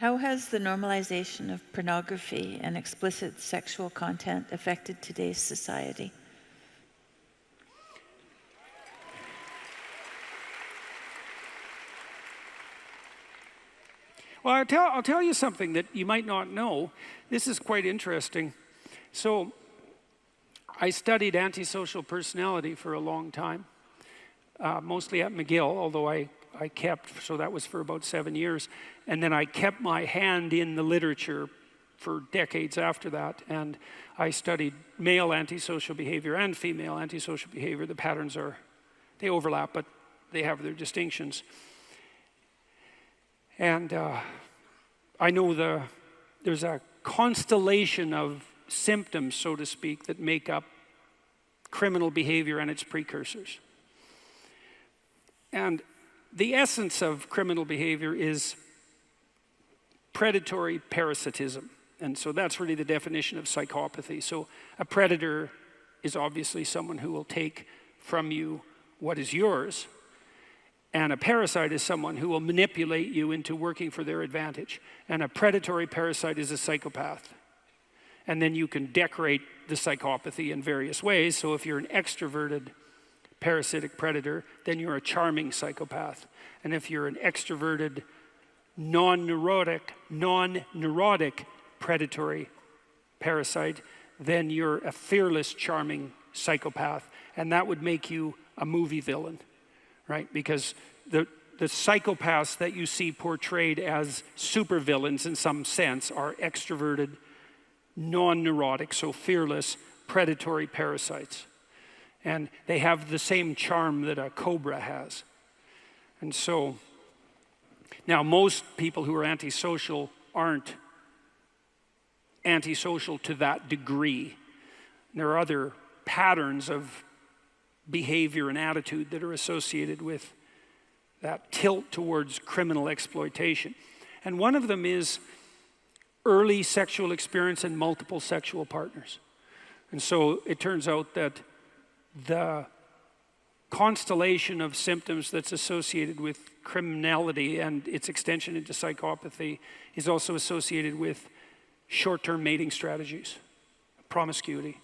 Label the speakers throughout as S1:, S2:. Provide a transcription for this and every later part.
S1: How has the normalization of pornography and explicit sexual content affected today's society?
S2: Well, I'll tell you something that you might not know. This is quite interesting. So, I studied antisocial personality for a long time, mostly at McGill, although I kept, so that was for about 7 years. And then I kept my hand in the literature for decades after that. And I studied male antisocial behavior and female antisocial behavior. The patterns they overlap, but they have their distinctions. And I know there's a constellation of symptoms, so to speak, that make up criminal behavior and its precursors. And the essence of criminal behavior is predatory parasitism. And so that's really the definition of psychopathy. So a predator is obviously someone who will take from you what is yours. And a parasite is someone who will manipulate you into working for their advantage. And a predatory parasite is a psychopath. And then you can decorate the psychopathy in various ways. So if you're an extroverted parasitic predator, then you're a charming psychopath. And if you're an extroverted, non-neurotic predatory parasite, then you're a fearless, charming psychopath. And that would make you a movie villain, right? Because the psychopaths that you see portrayed as supervillains in some sense are extroverted, non-neurotic, so fearless, predatory parasites. And they have the same charm that a cobra has. And so, now most people who are antisocial aren't antisocial to that degree. There are other patterns of behavior and attitude that are associated with that tilt towards criminal exploitation. And one of them is early sexual experience and multiple sexual partners. And so it turns out that the constellation of symptoms that's associated with criminality and its extension into psychopathy is also associated with short-term mating strategies, promiscuity.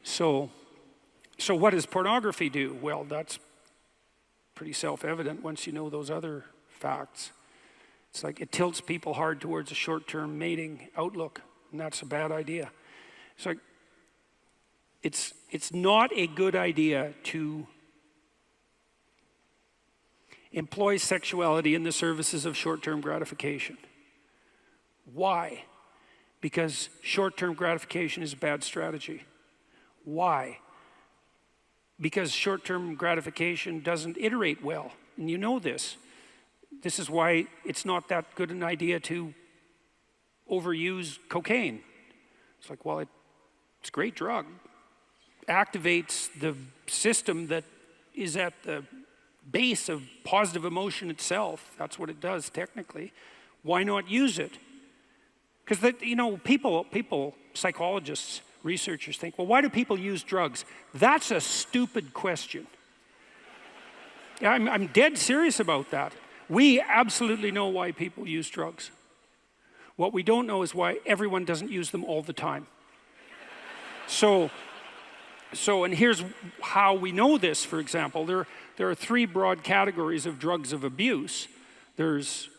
S2: So what does pornography do? Well, that's pretty self-evident once you know those other facts. It's like it tilts people hard towards a short-term mating outlook, and that's a bad idea. It's like it's not a good idea to employ sexuality in the services of short-term gratification. Why? Because short-term gratification is a bad strategy. Why? Because short-term gratification doesn't iterate well, and you know this. This is why it's not that good an idea to overuse cocaine. It's like, well, it's a great drug. Activates the system that is at the base of positive emotion itself. That's what it does technically. Why not use it? Because people, psychologists, researchers think, well, why do people use drugs? That's a stupid question. Yeah, I'm dead serious about that. We absolutely know why people use drugs. What we don't know is why everyone doesn't use them all the time. And here's how we know this, for example. There are three broad categories of drugs of abuse. There's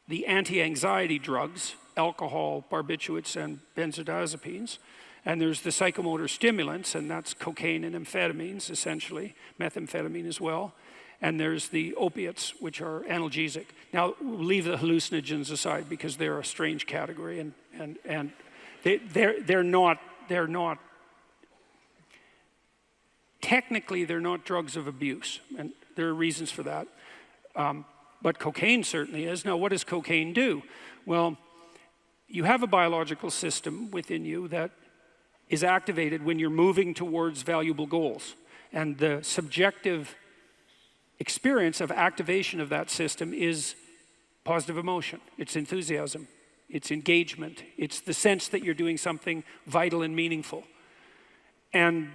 S2: the anti-anxiety drugs, alcohol, barbiturates, and benzodiazepines. And there's the psychomotor stimulants, and that's cocaine and amphetamines, essentially, methamphetamine as well. And there's the opiates, which are analgesic. Now, we'll leave the hallucinogens aside because they're a strange category, and they're not technically they're not drugs of abuse, and there are reasons for that. But cocaine certainly is. Now, what does cocaine do? Well, you have a biological system within you that is activated when you're moving towards valuable goals. And the subjective experience of activation of that system is positive emotion. It's enthusiasm. It's engagement. It's the sense that you're doing something vital and meaningful. And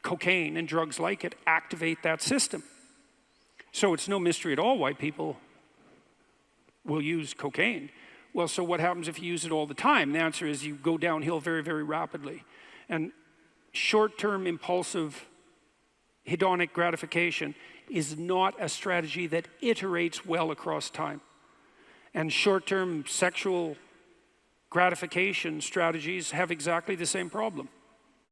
S2: cocaine and drugs like it activate that system. So it's no mystery at all why people will use cocaine. Well, so what happens if you use it all the time? The answer is you go downhill very, very rapidly. And short-term impulsive hedonic gratification is not a strategy that iterates well across time. And short-term sexual gratification strategies have exactly the same problem.